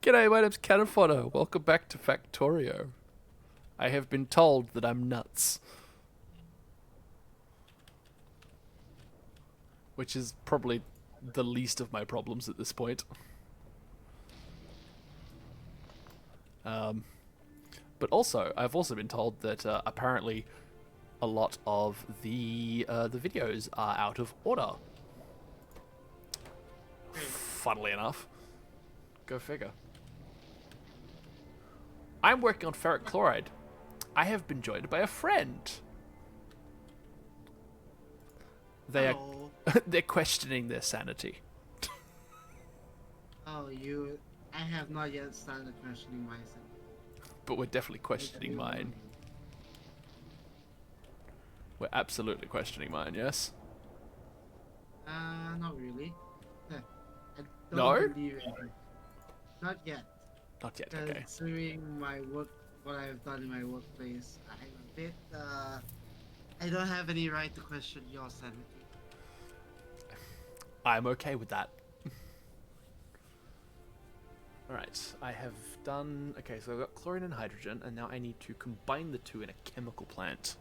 G'day, my name's Canifono. Welcome back to Factorio. I have been told that I'm nuts. Which is probably the least of my problems at this point. But also, I've also been told that apparently a lot of the videos are out of order. Funnily enough. Go figure. I'm working on ferric chloride. I have been joined by a friend. They Hello. are they're questioning their sanity. Oh, you. I have not yet started questioning myself. But we're definitely questioning mine. We're absolutely questioning mine, yes? Not really. I No? don't believe it. Not yet. Not yet, okay. Considering my work, what I've done in my workplace, I'm a bit, I don't have any right to question your sanity. I'm okay with that. Alright, I have done... Okay, so I've got chlorine and hydrogen, and now I need to combine the two in a chemical plant.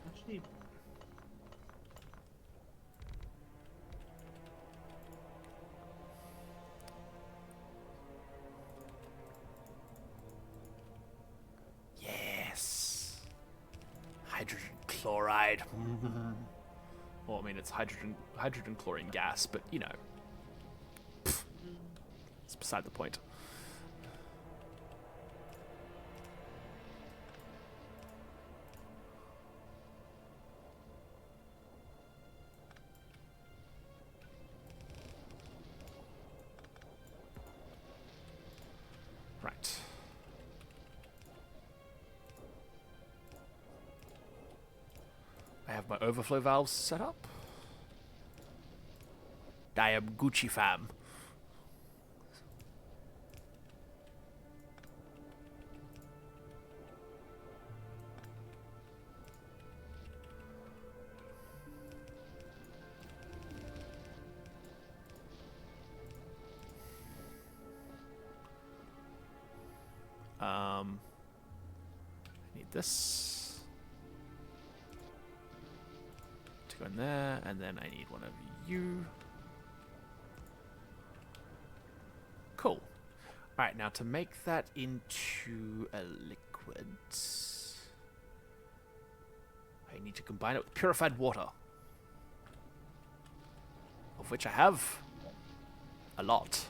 Actually, Yes! Hydrogen chloride. Well, I mean, it's hydrogen chlorine gas, but, you know. It's beside the point. Right. I have my overflow valves set up. I am Gucci fam. I need this to go in there, and then I need one of you. Cool. Alright, now to make that into a liquid, I need to combine it with purified water, of which I have a lot.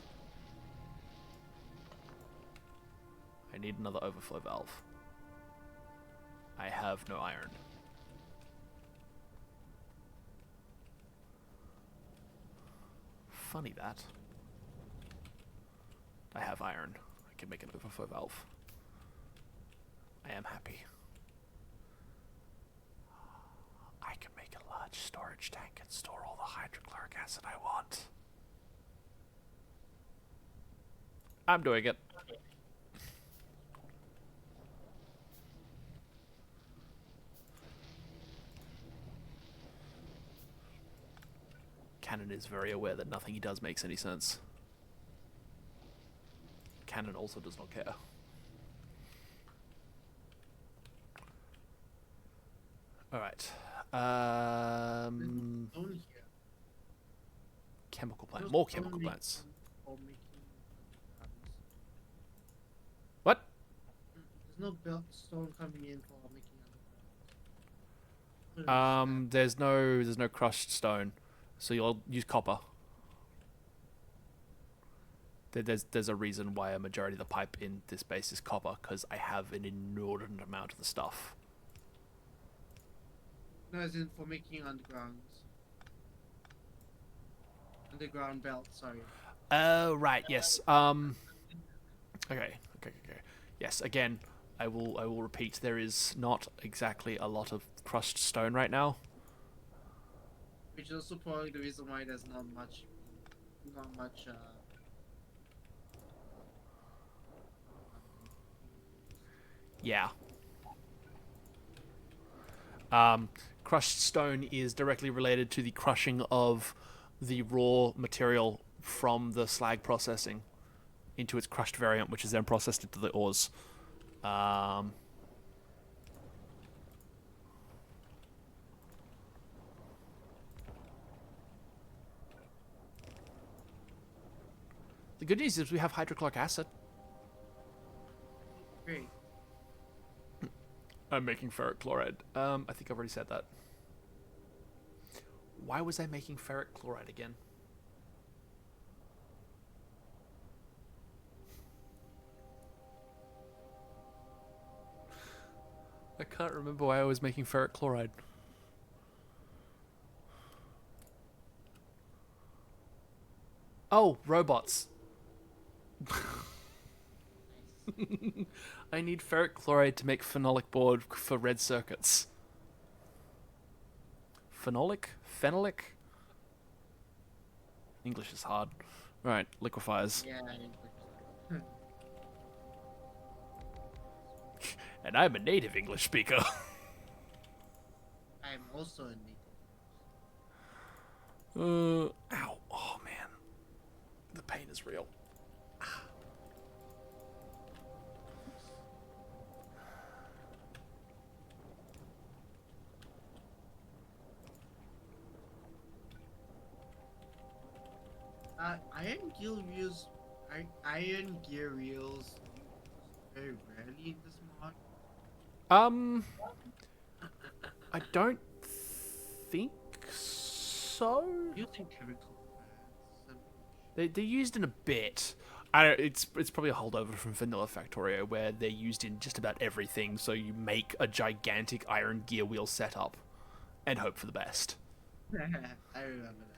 I need another overflow valve. I have no iron. Funny that. I have iron. I can make an overflow valve. I am happy. I can make a large storage tank and store all the hydrochloric acid I want. I'm doing it. Cannon is very aware that nothing he does makes any sense. Cannon also does not care. Alright. only here. Chemical plant. There's More chemical only plants. for making guns. What? There's no belt stone coming in for making other guns. There's no crushed stone. So you'll use copper. There's a reason why a majority of the pipe in this base is copper, because I have an inordinate amount of the stuff. No, as in for making undergrounds. Underground belt, sorry. Oh, right, yes. Okay. Yes, again, I will repeat, there is not exactly a lot of crushed stone right now. Which is also probably the reason why there's not much, Yeah. Crushed stone is directly related to the crushing of the raw material from the slag processing into its crushed variant, which is then processed into the ores. Um, the good news is we have hydrochloric acid. Great. I'm making ferric chloride. I think I've already said that. Why was I making ferric chloride again? I can't remember why I was making ferric chloride. Oh, robots. I need ferric chloride to make phenolic board for red circuits. Phenolic? Phenolic? English is hard. Right, liquefiers. Yeah. And I'm a native English speaker. I'm also a native. Ow. Oh, man. The pain is real. Iron gear wheels. Iron gear wheels very rarely in this mod. I don't think so. Using chemical plants. They're used in a bit. I don't, it's probably a holdover from Vanilla Factorio, where they're used in just about everything. So you make a gigantic iron gear wheel setup, and hope for the best. I remember that.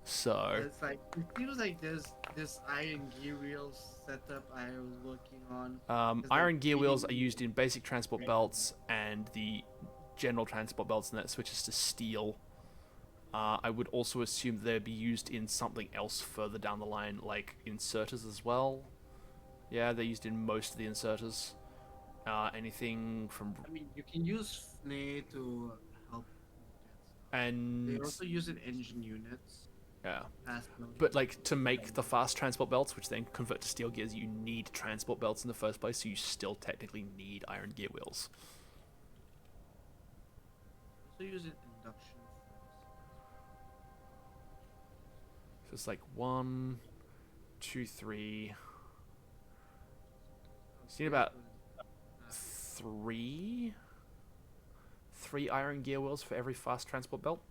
So It's like it feels like this iron gear wheel setup I was working on. iron gear wheels are used in basic transport belts and the general transport belts, and that switches to steel. I would also assume they'd be used in something else further down the line, like inserters as well. Yeah, they're used in most of the inserters. Anything from... I mean, you can use FNA to help with that stuff. And... They also use it in engine units. Yeah. Fast mode. But, like, to make the fast transport belts, which then convert to steel gears, you need transport belts in the first place, so you still technically need iron gear wheels. Also use it induction. So it's like 1, 2, 3. See about 3 iron gear wheels for every fast transport belt.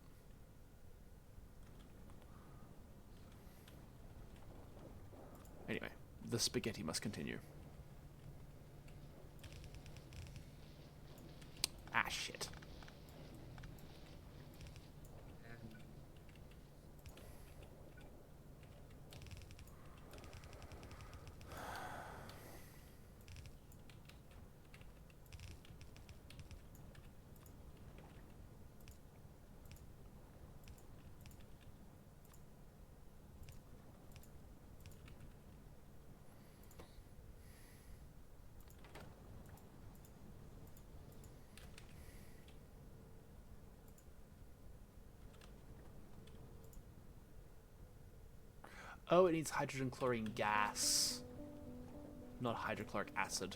Anyway, the spaghetti must continue. Ah, shit. Oh, it needs hydrogen chlorine gas, not hydrochloric acid.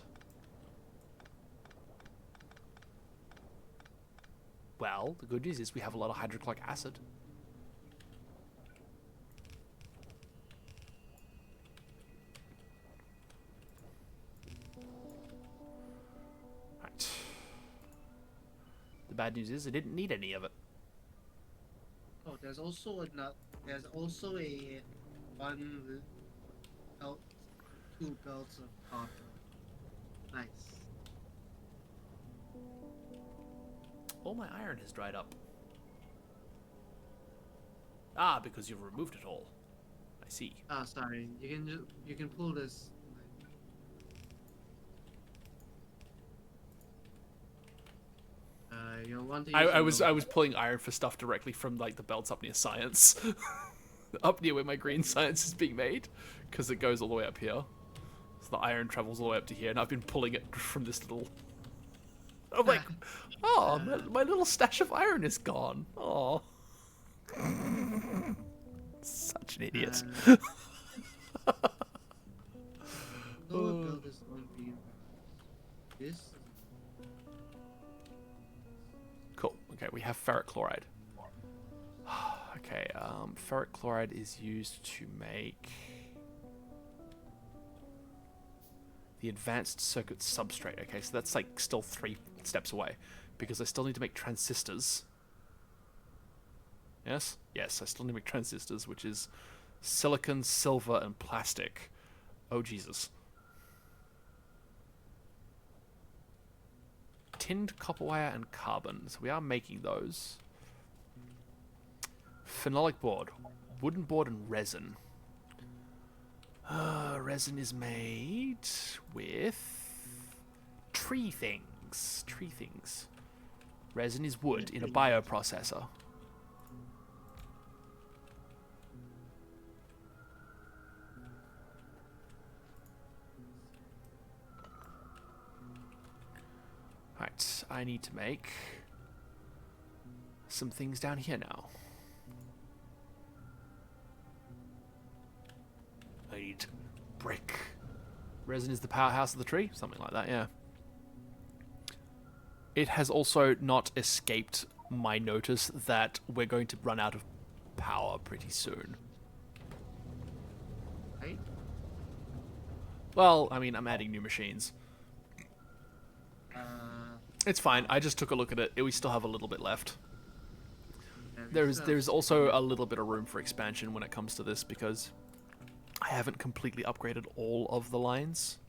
Well, the good news is we have a lot of hydrochloric acid. Right. The bad news is I didn't need any of it. Oh, there's also a one belt, 2 belts of copper. Nice. All my iron has dried up. Ah, because you've removed it all. I see. Oh, sorry. You can pull this. You'll want to use I was pulling iron for stuff directly from like the belts up near science, up near where my green science is being made, because it goes all the way up here. So the iron travels all the way up to here, and I've been pulling it from this little. I'm like, oh, my little stash of iron is gone. Oh. idiot. Lower build is going to be this. Cool. Okay, we have ferric chloride. Okay, ferric chloride is used to make the advanced circuit substrate. Okay, so that's like still 3 steps away, because I still need to make transistors. Yes? Yes, I still need to make transistors, which is silicon, silver, and plastic. Oh, Jesus. Tinned copper wire and carbon. So we are making those. Phenolic board. Wooden board and resin. Resin is made with tree things. Tree things. Resin is wood in a bioprocessor. Right, I need to make some things down here now. I need brick. Resin is the powerhouse of the tree? Something like that, yeah. It has also not escaped my notice that we're going to run out of power pretty soon. Right? Well, I mean, I'm adding new machines. It's fine. I just took a look at it. We still have a little bit left. There's also a little bit of room for expansion when it comes to this, because I haven't completely upgraded all of the lines.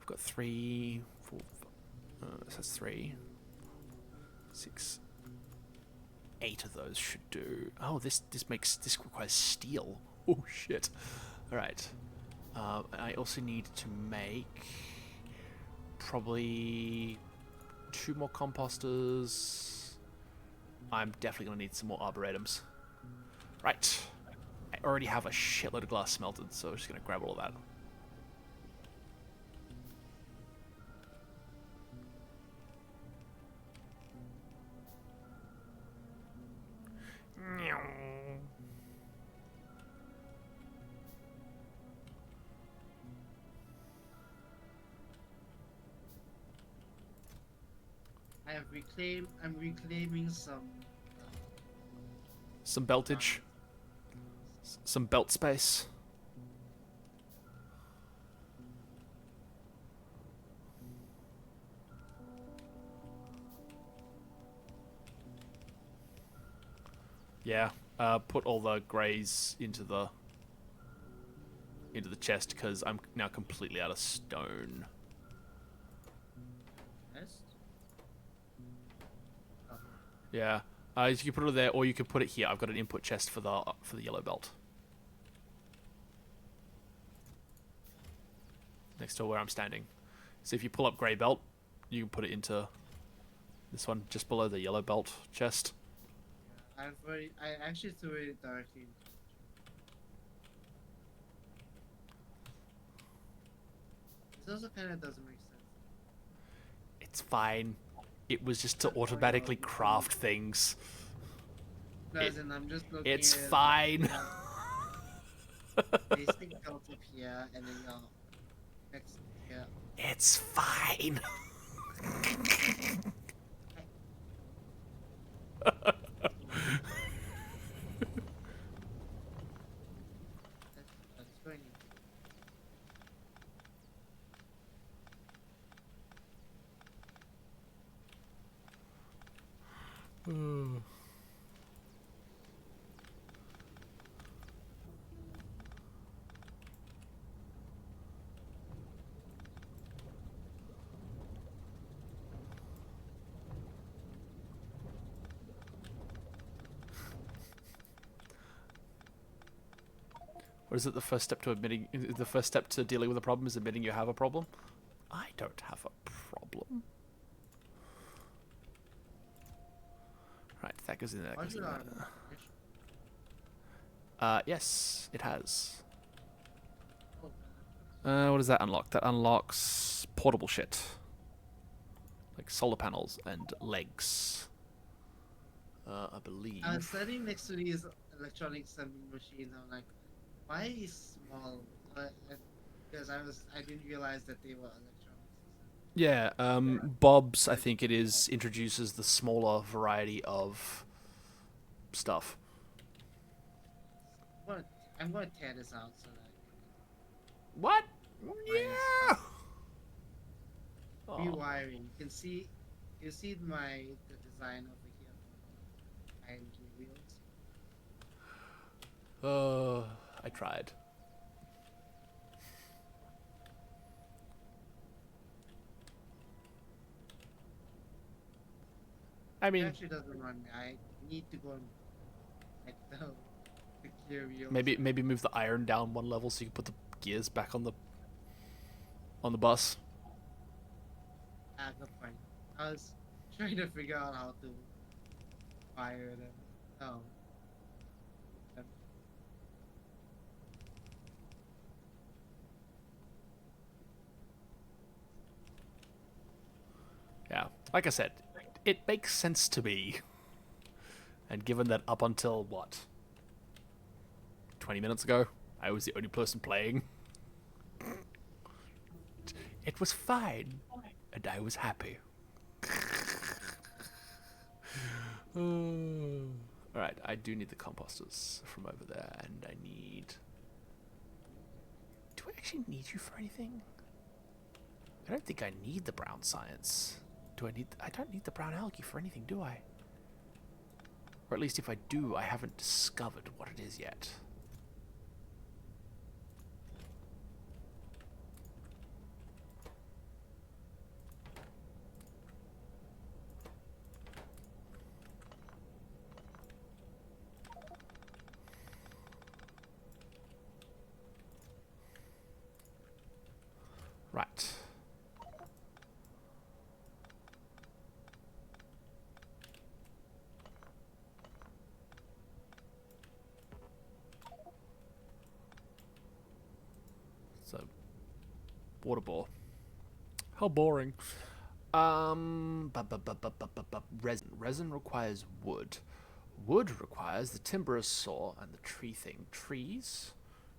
I've got 3, 4, so that's 3, 6, 8 of those should do. Oh, this requires steel. Oh shit! All right. I also need to make probably 2 more composters. I'm definitely going to need some more arboretums. Right. I already have a shitload of glass smelted, so I'm just going to grab all of that. I'm reclaiming some beltage, some belt space. Yeah, put all the greys into the chest, because I'm now completely out of stone. Yeah, you can put it there, or you can put it here. I've got an input chest for the yellow belt, next to where I'm standing. So if you pull up grey belt, you can put it into this one just below the yellow belt chest. I actually threw it directly. This also kind of doesn't make sense. It's fine. It was just to automatically craft things. No, as in, I'm just looking It's at fine. basic belt up here, and then your next here. It's fine. That's going. Or is it the first step to dealing with a problem is admitting you have a problem? I don't have a problem. Right, that goes in there. That goes in there. Yes, it has. What does that unlock? That unlocks portable shit. Like solar panels and legs. I believe. I was standing next to these electronic assembly machines. I'm like, Why is small? Because I didn't realize that they were electronics. Yeah, Bob's, I think it is, introduces the smaller variety of stuff. But I'm gonna tear this out so that What? mine is Yeah. Oh. rewiring. You see the design over here behind the wheels. I tried. I It mean, actually doesn't run. I need to go and like the gear wheels. maybe move the iron down one level so you can put the gears back on the bus. Good point. I was trying to figure out how to fire them. Oh. um, Yeah, like I said, it makes sense to me. And given that up until what, 20 minutes ago, I was the only person playing, it was fine, and I was happy. Alright, I do need the composters from over there, and I need... Do I actually need you for anything? I don't think I need the brown science. I don't need the brown algae for anything, do I? Or at least if I do, I haven't discovered what it is yet. Right. So, water bore. How boring. Resin. Resin requires wood. Wood requires the timber saw and the tree thing. Trees?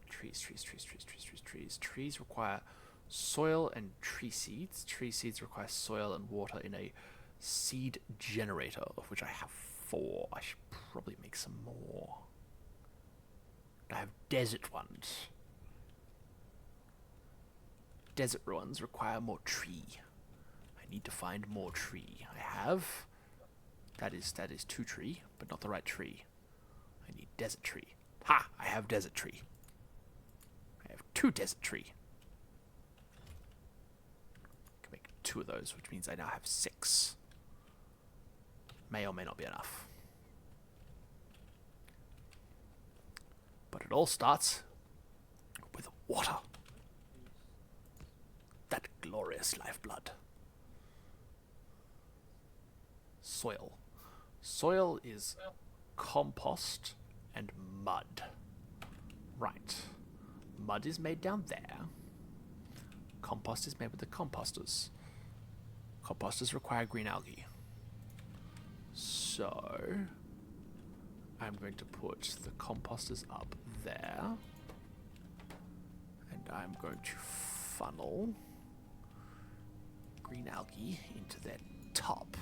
Trees require soil and tree seeds. Tree seeds require soil and water in a seed generator, of which I have 4. I should probably make some more. I have desert ones. Desert ones require more tree. I need to find more tree. I have. That is 2 tree, but not the right tree. I need desert tree. Ha! I have desert tree. I have 2 desert tree. I can make 2 of those, which means I now have 6. May or may not be enough. But it all starts with water. That glorious lifeblood. Soil. Soil is compost and mud. Right. Mud is made down there. Compost is made with the composters. Composters require green algae. So, I'm going to put the composters up there. And I'm going to funnel green algae into their top.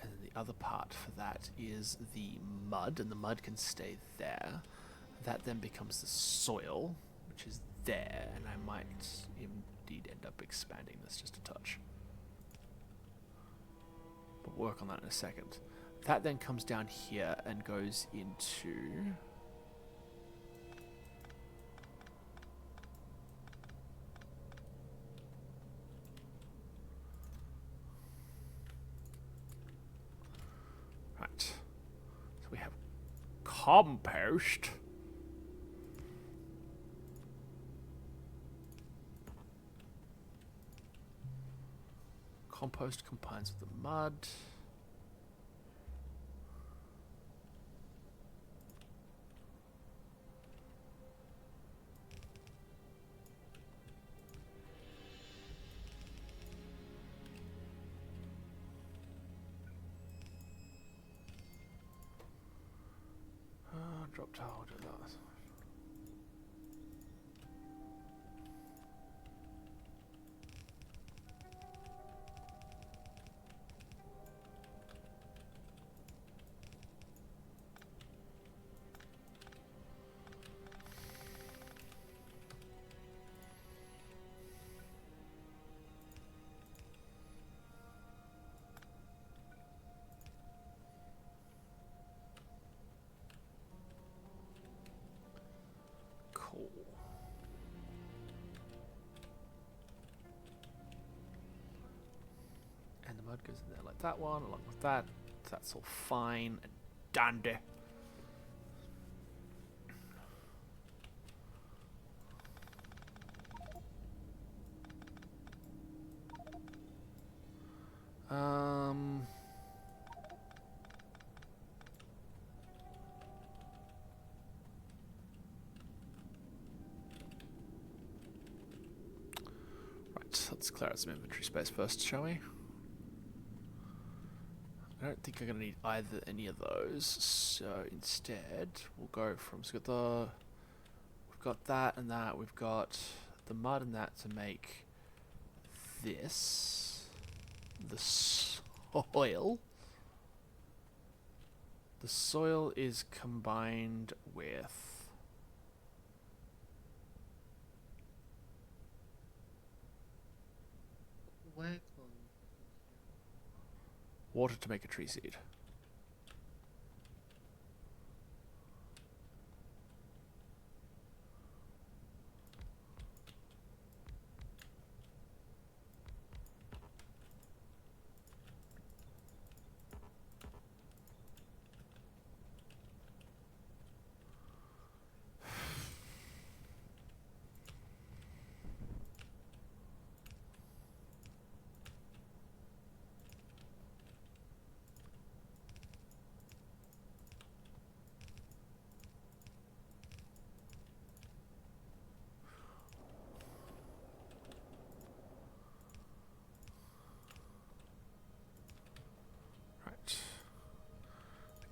And then the other part for that is the mud, and the mud can stay there. That then becomes the soil, which is there, and I might indeed end up expanding this just a touch. But we'll work on that in a second. That then comes down here and goes into... Right. So we have compost. Compost combines with the mud. drop tower to that. Cool. And the mud goes in there like that one, along with that. That's all fine and dandy. Right, let's clear out some inventory space first, shall we? I don't think I'm going to need any of those, so instead we'll go from, so we've got that and that, we've got the mud and that to make this, the soil. The soil is combined with water to make a tree seed.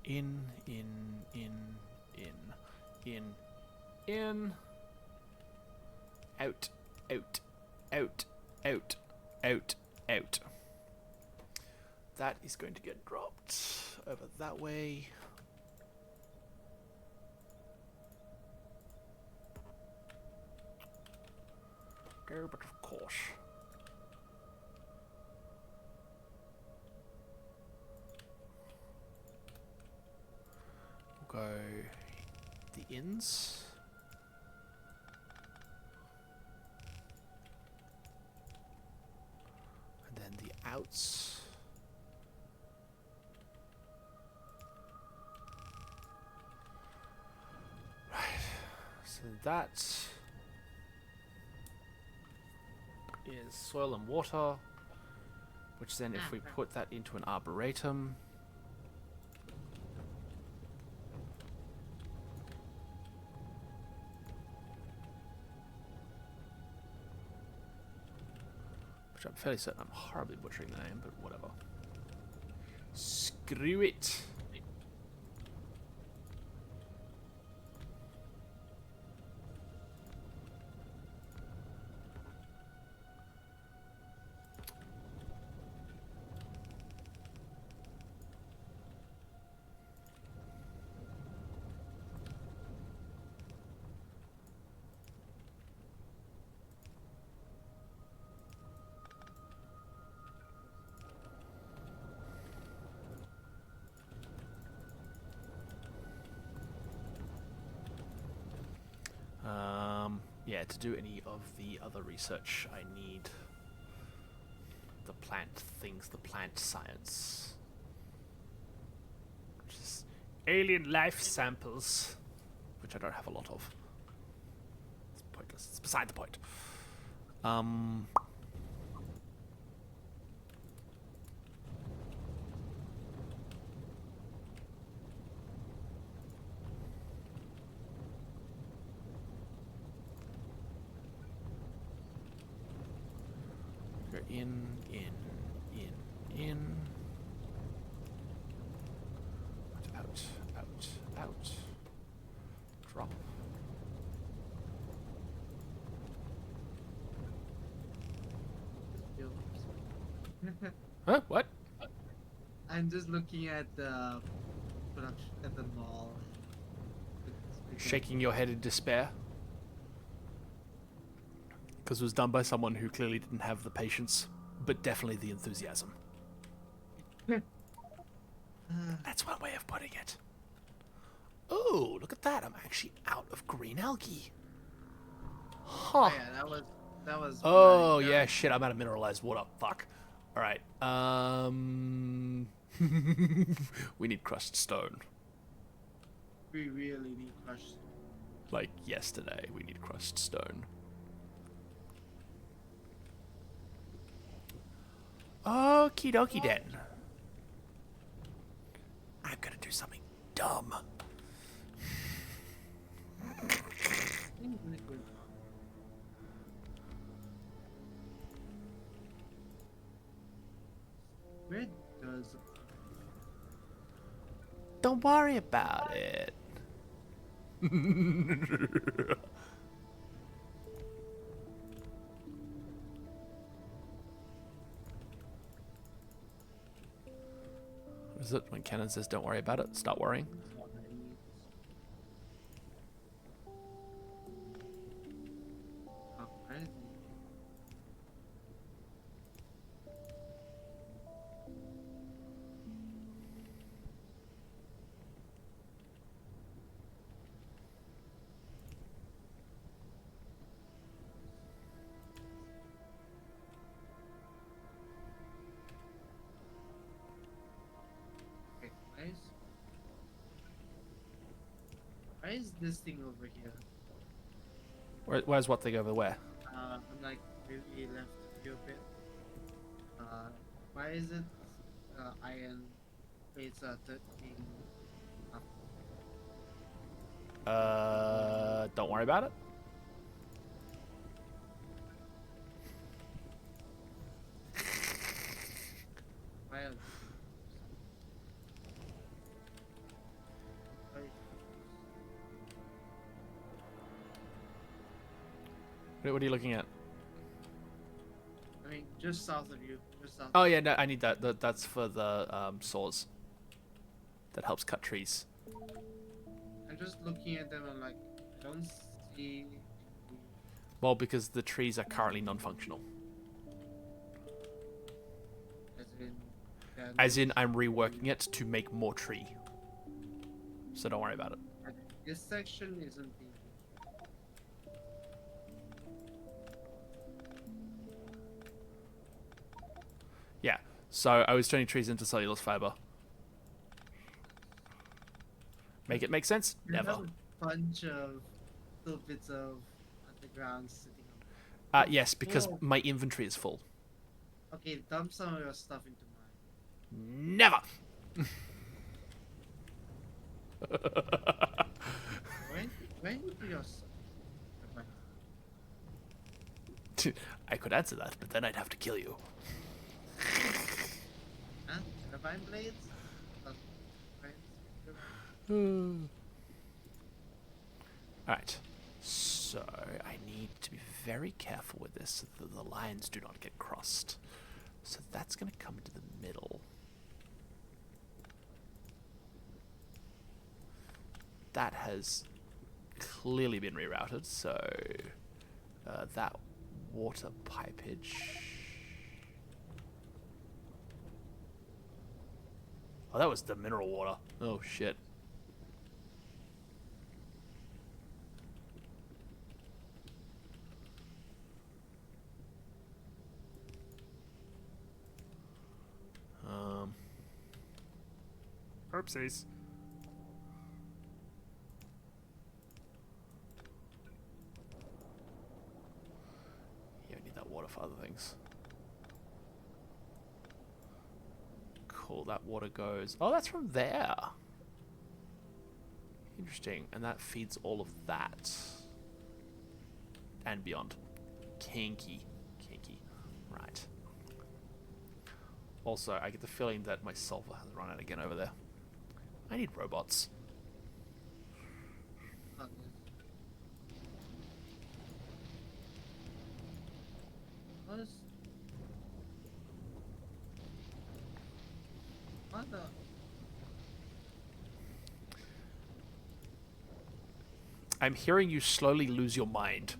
In, out, out, out, out, out, out. That is going to get dropped over that way. But of course. Go the ins. And then the outs. Right. So that is soil and water, which then if we put that into an arboretum, which I'm fairly certain I'm horribly butchering the name, but whatever. Screw it. Yeah, to do any of the other research, I need the plant things, the plant science. Which is alien life samples, which I don't have a lot of. It's pointless. It's beside the point. In. Out. Huh? What? I'm just looking at the production at the mall. Shaking your head in despair? Because it was done by someone who clearly didn't have the patience, but definitely the enthusiasm. That's one way of putting it. Oh, look at that. I'm actually out of green algae. Huh. Oh, yeah, that was. Oh, bloody yeah, good. shit, I'm out of mineralized water. Fuck. Alright, we need crushed stone. We really need crushed. Like yesterday, we need crushed stone. Okie dokie then. I'm gonna do something dumb. Where does Don't worry about it. What is it when Canon says don't worry about it? Start worrying. Okay, why is this thing over here? Where's what thing over where? I'm like really left you a bit. Why is it iron plates are 13 up? Don't worry about it. Why are What are you looking at? I mean, just south of you. Just south. Oh yeah, no, I need that. That's for the saws. That helps cut trees. I'm just looking at them. I'm like, I don't see. Well, because the trees are currently non-functional. As in, I'm reworking it to make more tree. So don't worry about it. This section isn't being. Yeah. So I was turning trees into cellulose fiber. Make it make sense? You have Never. a bunch of little bits of underground sitting on. Yes, because Oh. my inventory is full. Okay, dump some of your stuff into mine. Never. When you do your stuff? I could answer that, but then I'd have to kill you. Huh? Turbine blades? Alright. So, I need to be very careful with this so that the lines do not get crossed. So that's going to come into the middle. That has clearly been rerouted, so that water pipage. Oh, that was the mineral water. Oh, shit. Oopsies. Yeah, we need that water for other things. Cool, that water goes... Oh, that's from there. Interesting. And that feeds all of that. And beyond. Kinky. Kinky. Right. Also, I get the feeling that my sulfur has run out again over there. I need robots. What the? I'm hearing you slowly lose your mind.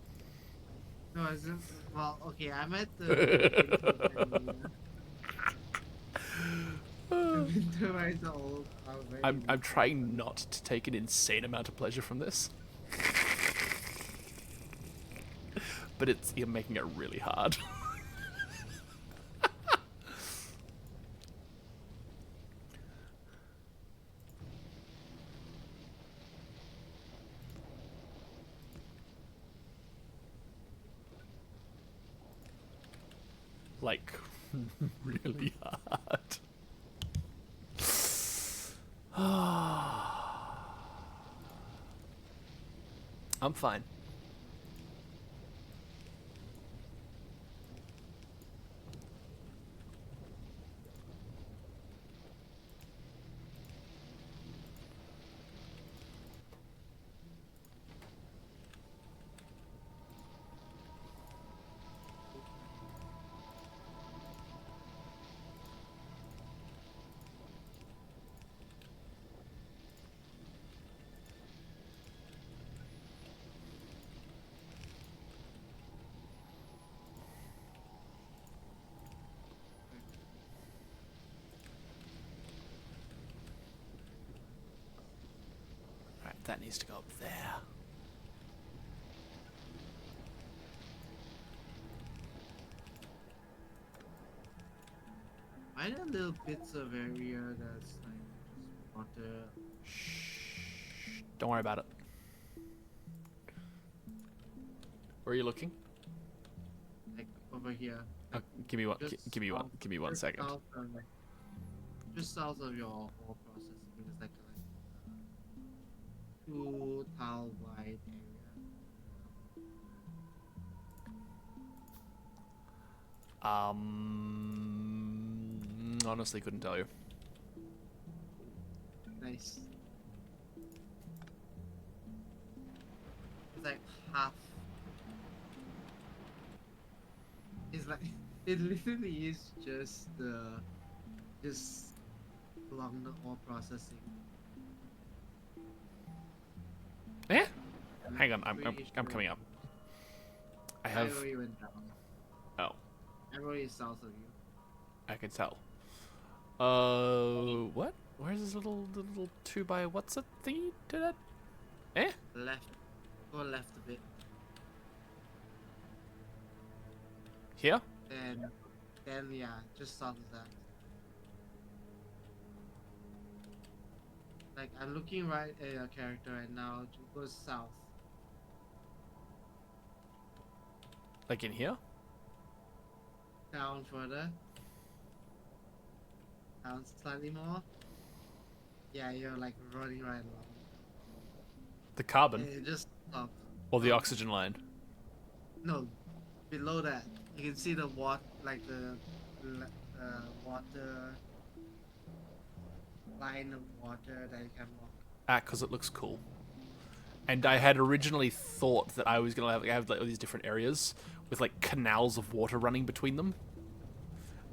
No, as if, well, okay, I'm at the the wind turbines are all are very I'm weak. trying not to take an insane amount of pleasure from this. But you're making it really hard. Like, really hard. I'm fine. Right, that needs to go up there. Find a little bits of area that's like just water. Shh. Don't worry about it. Where are you looking? Like over here. Oh, give me one. Just Give me one. south- Give me one just second. South of, like, just south of your ore processing, it's like a 2 tile wide area. Honestly, couldn't tell you. Nice. It's like half. It's like it literally is just along the ore processing. Yeah. Hang on, I'm Pretty I'm sure- coming up. I I have. already went down. Oh, I'm already south of you. I can tell. What? Where's this little 2x what's it thingy to that? Eh? Left. Go left a bit. Here? Then yeah, just south of that. Like I'm looking right at your character right now. It goes south. Like in here? Down further. Down slightly more. Yeah, you're like running right along. The carbon It just stopped. or the oxygen line? No, below that you can see the water, like the water line of water that you can walk. Ah, because it looks cool. And I had originally thought that I was gonna have like all these different areas with like canals of water running between them,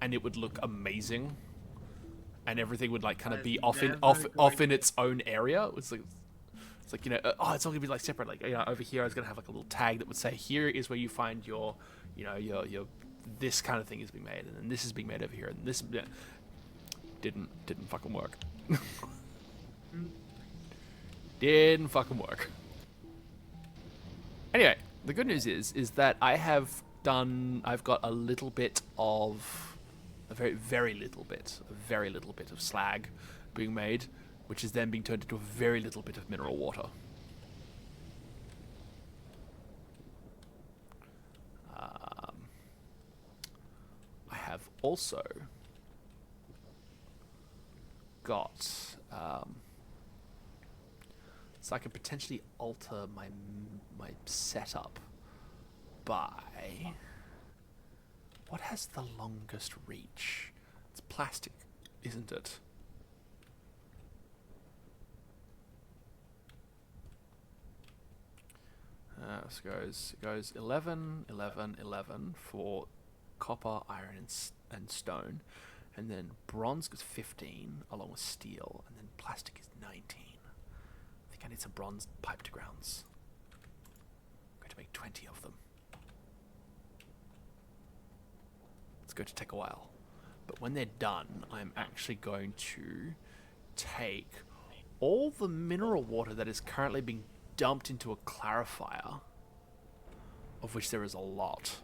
and it would look amazing. And everything would like kind of But be it's off in never off going in its own area. It's like you know, it's all gonna be like separate. Like, you know, over here I was gonna have like a little tag that would say here is where you find your, you know, your this kind of thing is being made, and then this is being made over here, and this didn't fucking work. Didn't fucking work. Anyway, the good news is that I've got a little bit of, a very little bit of slag being made, which is then being turned into a very little bit of mineral water. I have also got, so I can potentially alter my setup by, what has the longest reach? It's plastic, isn't it? It goes 11, 11, 11 for copper, iron, and stone, And then bronze is 15, along with steel, and then plastic is 19. I think I need some bronze pipe to grounds. I'm going to make 20 of them. It's going to take a while. But when they're done, I'm actually going to take all the mineral water that is currently being dumped into a clarifier, of which there is a lot.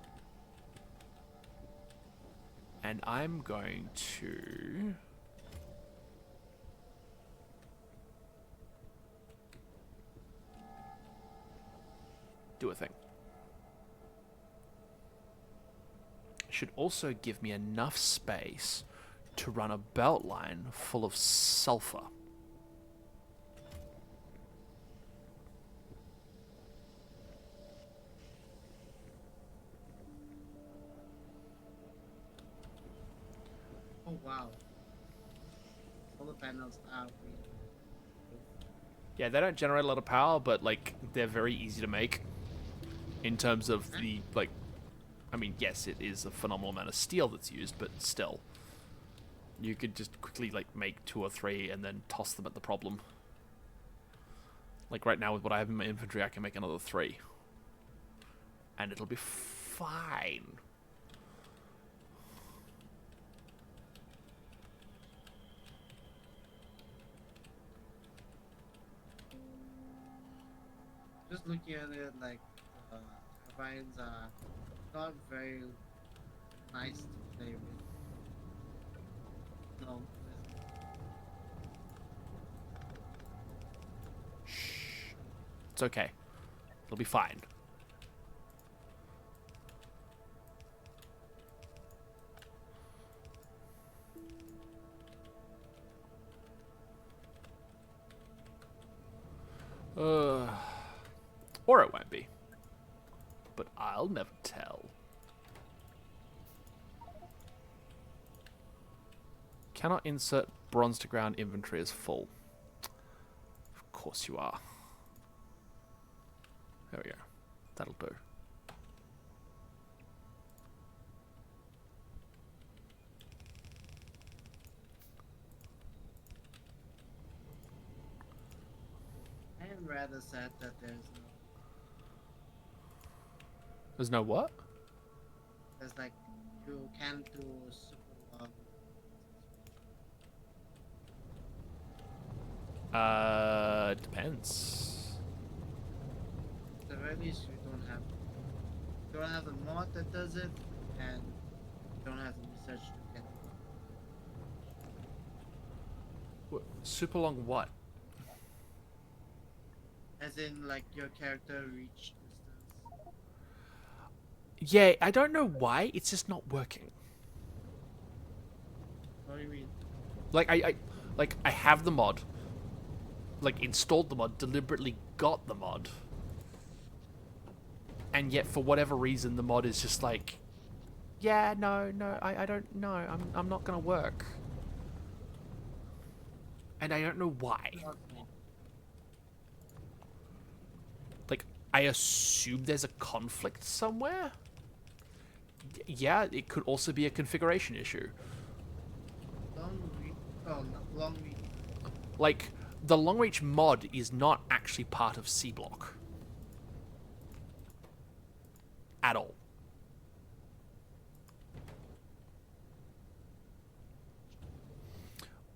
And I'm going to do a thing. Should also give me enough space to run a belt line full of sulfur. Oh wow. Solar panels are really. Yeah, they don't generate a lot of power, but like they're very easy to make in terms of the like. I mean, yes, it is a phenomenal amount of steel that's used, but still, you could just quickly like make 2 or 3 and then toss them at the problem. Like right now with what I have in my inventory, I can make another 3, and it'll be fine. Just looking at it, like turbines are not very nice to play with. No. Shh. It's okay. It'll be fine. Or it won't be. But I'll never tell. Cannot insert bronze to ground inventory as full. Of course you are. There we go. That'll do. I am rather sad that There's no what? there's like you can't do super long. Depends. At the very least, you don't have the mod that does it, and you don't have the research to get it. Super long what? As in, like your character reach distance. Yeah, I don't know why. It's just not working. What do you mean? Like I have the mod. Like installed the mod, deliberately got the mod. And yet for whatever reason the mod is just like, yeah, no, I don't know. I'm not gonna work. And I don't know why. Like, I assume there's a conflict somewhere? Yeah, it could also be a configuration issue. Long reach. Like, the long reach mod is not actually part of Seablock. At all.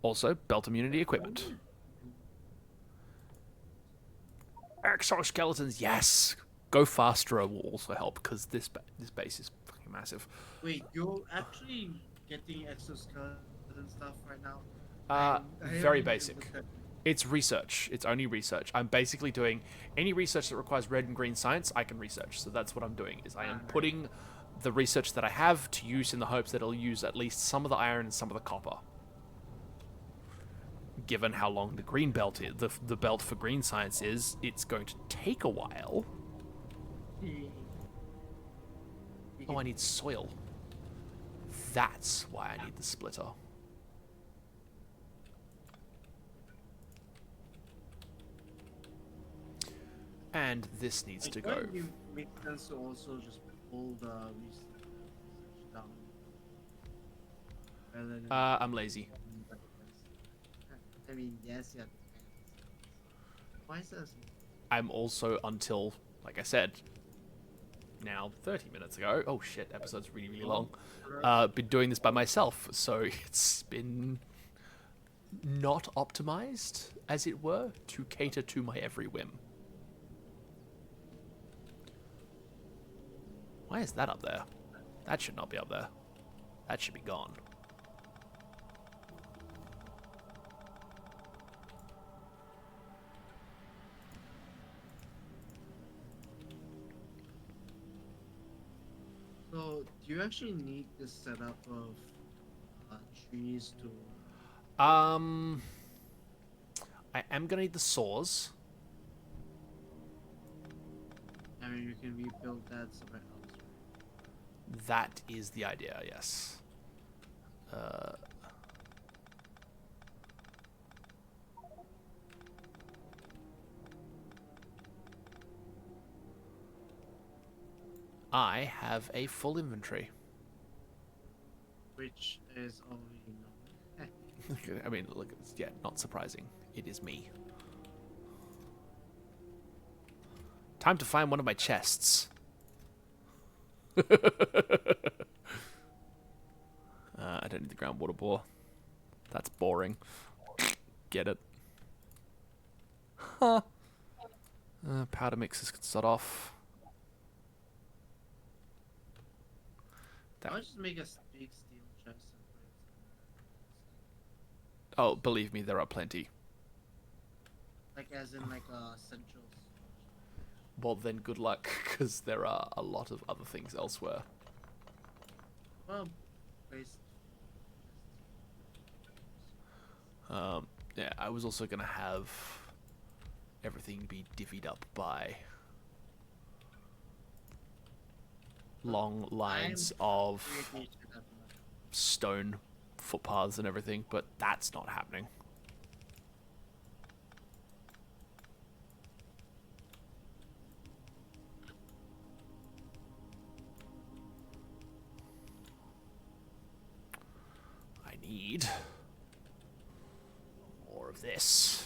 Also, belt immunity equipment. Exoskeletons, yes! Go faster will also help, because this base is fucking massive. Wait, you're actually getting exoskeleton stuff right now? Very basic. It's research. It's only research. I'm basically doing any research that requires red and green science, I can research. So that's what I'm doing, is I am putting the research that I have to use in the hopes that it'll use at least some of the iron and some of the copper. Given how long the green belt is, the belt for green science is, it's going to take a while. Oh, I need soil. That's why I need the splitter. And this needs to go. It makes sense to also just pull the research down. rather than I'm lazy. anybody else. I mean, yes, you have to pay. Why is this? I'm also until, like I said, now 30 minutes ago. Oh shit, episode's really, really long. Been doing this by myself, so it's been not optimized, as it were, to cater to my every whim. Why is that up there? That should not be up there. That should be gone. So, do you actually need this setup of trees to? I am gonna need the saws. I mean, you can rebuild that somewhere else, right? That is the idea, yes. I have a full inventory. Which is already known. I mean, look, yeah, not surprising. It is me. Time to find one of my chests. I don't need the groundwater bore. That's boring. Get it. Huh. Powder mixers can start off. I'll just make a big steel chest and put it somewhere. Oh, believe me, there are plenty. Like as in like a central. Well, then good luck, because there are a lot of other things elsewhere. Well, based. Yeah, I was also going to have everything be divvied up by long lines of stone footpaths and everything, but that's not happening. I need more of this.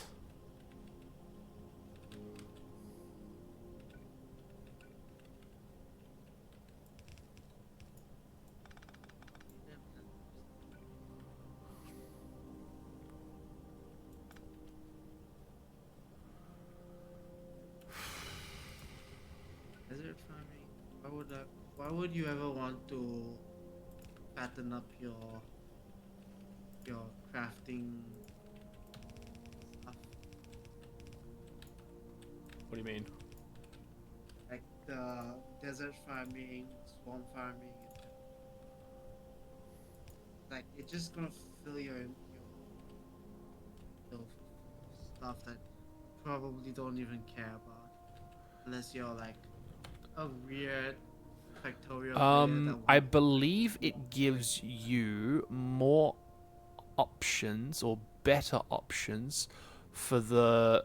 Desert farming. Why would you ever want to fatten up your crafting stuff? What do you mean? Like the desert farming, swamp farming. Like it's just gonna fill your stuff that you probably don't even care about, unless you're like a weird Factorio player that I believe it gives you more options or better options for the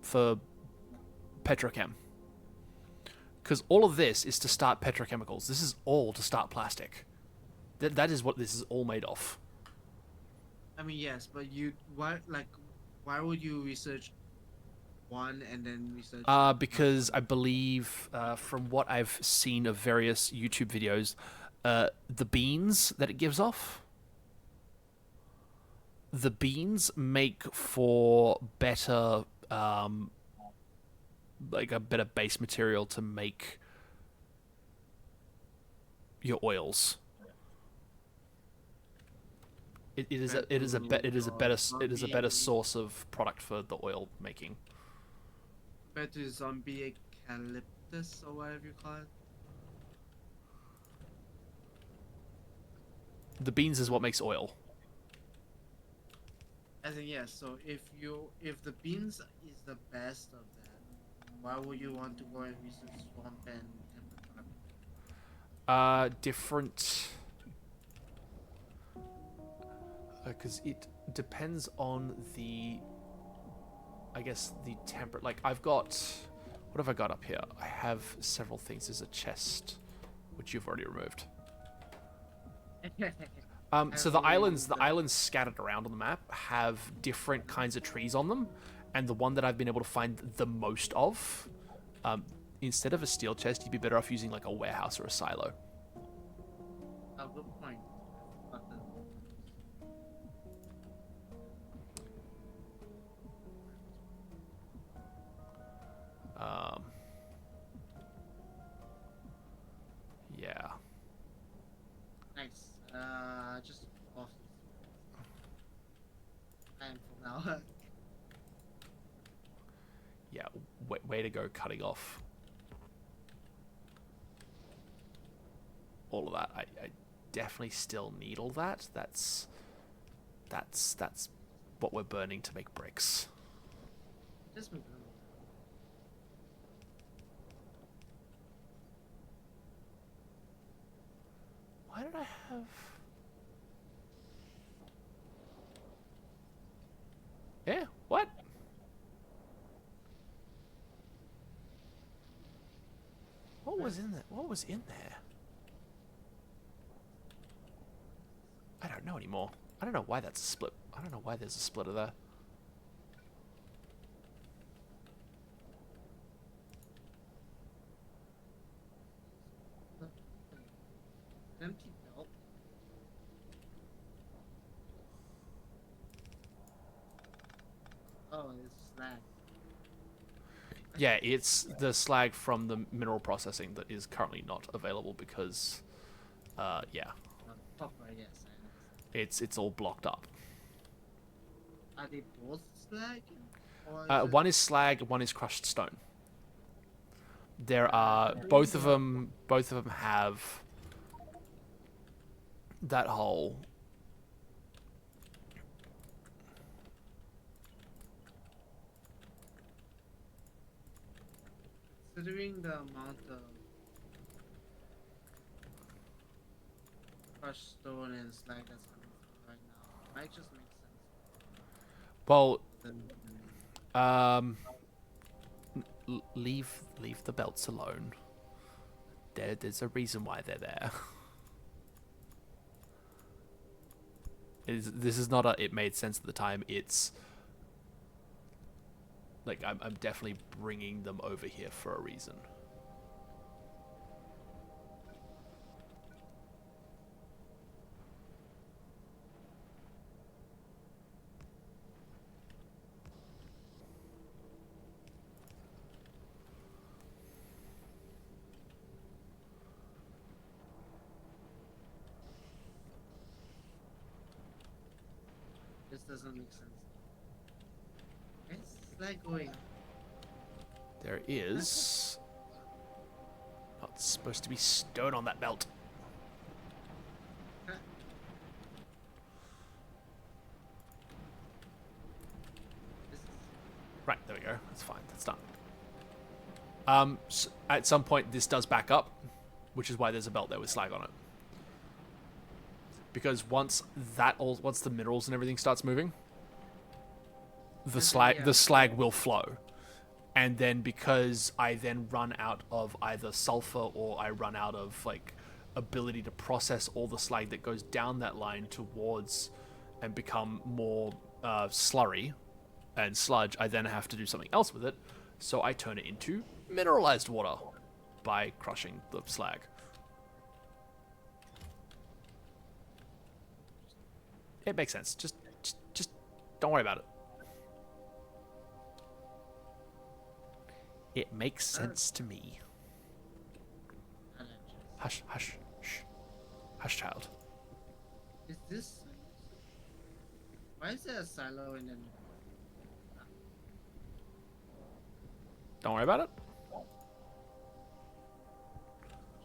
for petrochem, because all of this is to start petrochemicals. This is all to start plastic. That is what this is all made of. I mean, yes, but why would you research one and then research? Because I believe, from what I've seen of various YouTube videos, the beans that it gives off, the beans make for better, like a better base material to make your oils. It is a better source of product for the oil making. Compared to zombie eucalyptus or whatever you call it. The beans is what makes oil. As in, yes. So if the beans is the best of that, why would you want to go and research swamp and temper farming? Different. Because it depends on the, I guess, the temperate. Like, I've got, what have I got up here? I have several things. There's a chest, which you've already removed. So the islands scattered around on the map have different kinds of trees on them, and the one that I've been able to find the most of, instead of a steel chest, you'd be better off using like a warehouse or a silo. Oh, good point. But Yeah. nice. Just off. And for now. Yeah, way to go cutting off all of that. I definitely still need all that. That's what we're burning to make bricks. Just move on. Why did I have... Yeah, what? What was in there? What was in there? I don't know anymore. I don't know why that's a split. I don't know why there's a splitter there. Empty belt. Oh, it's slag. Yeah, it's the slag from the mineral processing that is currently not available because, yeah, Copper, yes. it's all blocked up. Are they both slag? Or is One is slag, one is crushed stone. There are both of them. Both of them have that whole. considering the amount of crushed stone and slag that's coming through right now, it might just make sense. Well, Then, leave the belts alone. There's a reason why they're there. This is not a it made sense at the time. It's like I'm definitely bringing them over here for a reason. this doesn't make sense. Where's slag going? There is not supposed to be stone on that belt. Huh? This is Right, there we go. That's fine. That's done. At some point, this does back up, which is why there's a belt there with slag on it. Because once the minerals and everything starts moving, the slag will flow, and then because I then run out of either sulfur or I run out of like ability to process all the slag that goes down that line towards and become more slurry and sludge, I then have to do something else with it. So I turn it into mineralized water by crushing the slag. It makes sense. Just don't worry about it. It makes sense to me. Hush, hush, shh. Hush, child. Is this? Why is there a silo in the Don't worry about it.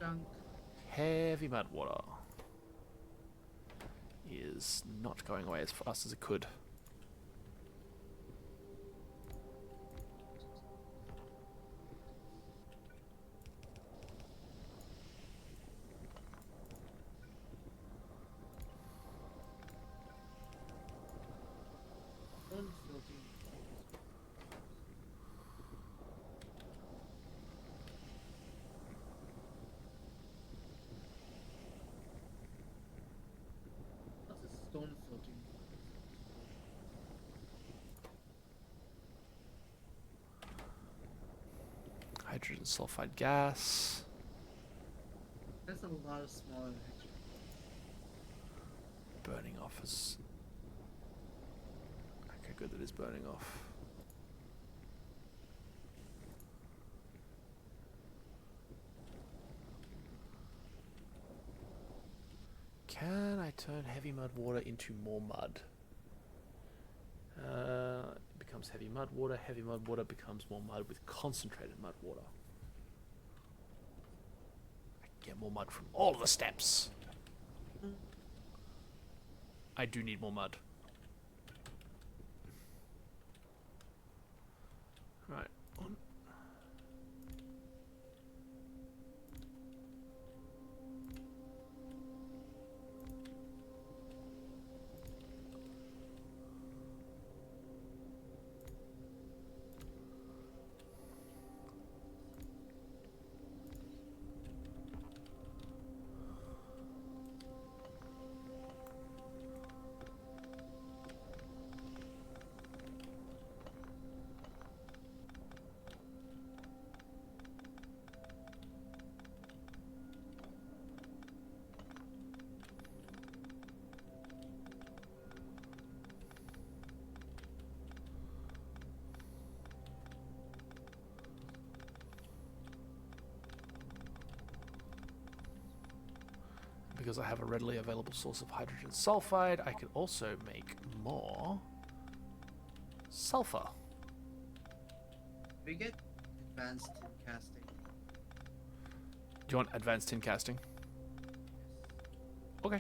junk? Heavy mud water is not going away as fast as it could. Stone floating. sulfide gas. That's a lot of smaller extra. Burning off is... Okay, good that it's burning off. Can I turn heavy mud water into more mud? It becomes heavy mud water. Heavy mud water becomes more mud with concentrated mud water. I can get more mud from all the steps. I do need more mud. Right. On. Because I have a readily available source of hydrogen sulfide, I can also make more sulfur. We get advanced tin casting. Do you want advanced tin casting? Okay.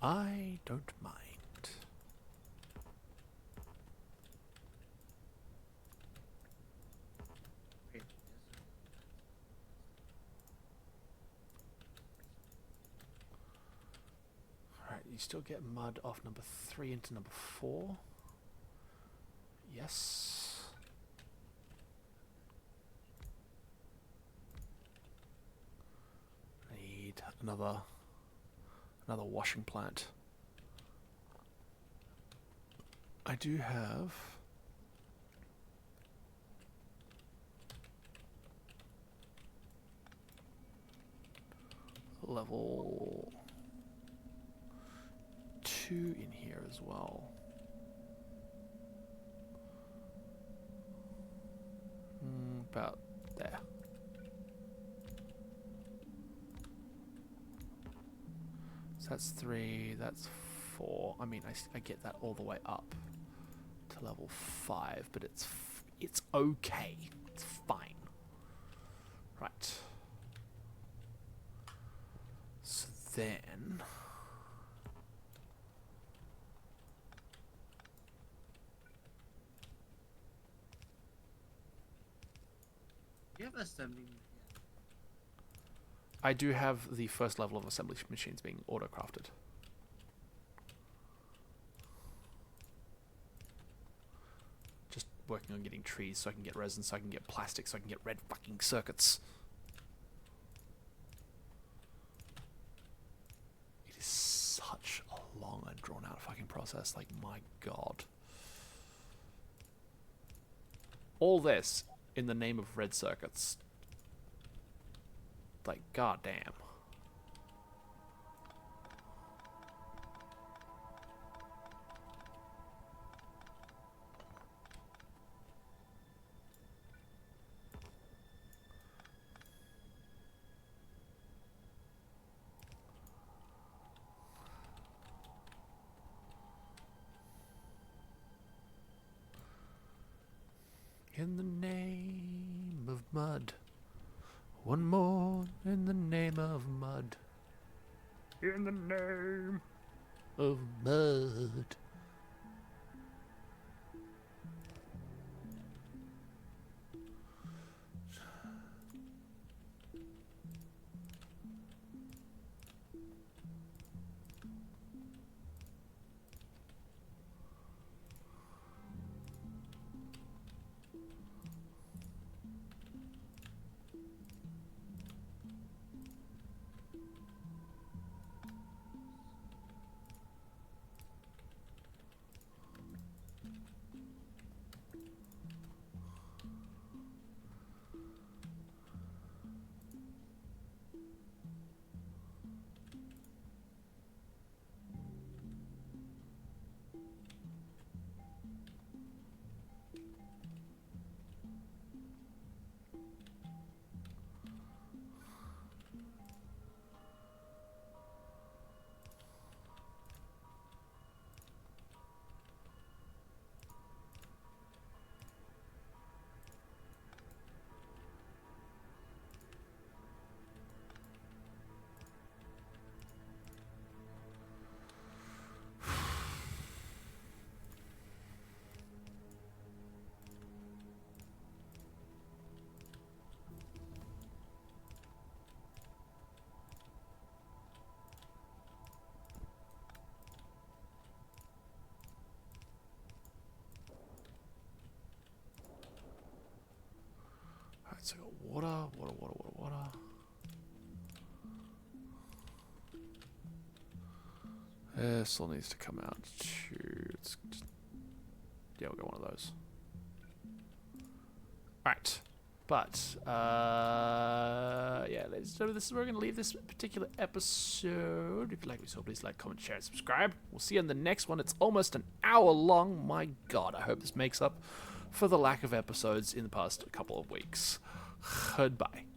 I don't mind. Alright, you still get mud off number 3 into number 4. Yes. I need another washing plant. I do have level 2 in here as well. About there. So that's 3, that's 4. I mean, I get that all the way up to level 5, but it's okay. It's fine. Right. So then... You have assembly. I do have the first level of assembly machines being auto-crafted. Just working on getting trees so I can get resin, so I can get plastic, so I can get red fucking circuits. It is such a long and drawn-out fucking process, like, my god. All this in the name of red circuits. Like, goddamn. In the name of mud. One more in the name of mud. In the name of mud. so I got water. This all needs to come out too. Yeah, we'll get one of those. Right. But, yeah, so this is where we're going to leave this particular episode. If you like what you saw, please like, comment, share, and subscribe. We'll see you in the next one. It's almost an hour long. My God, I hope this makes up for the lack of episodes in the past couple of weeks. Goodbye.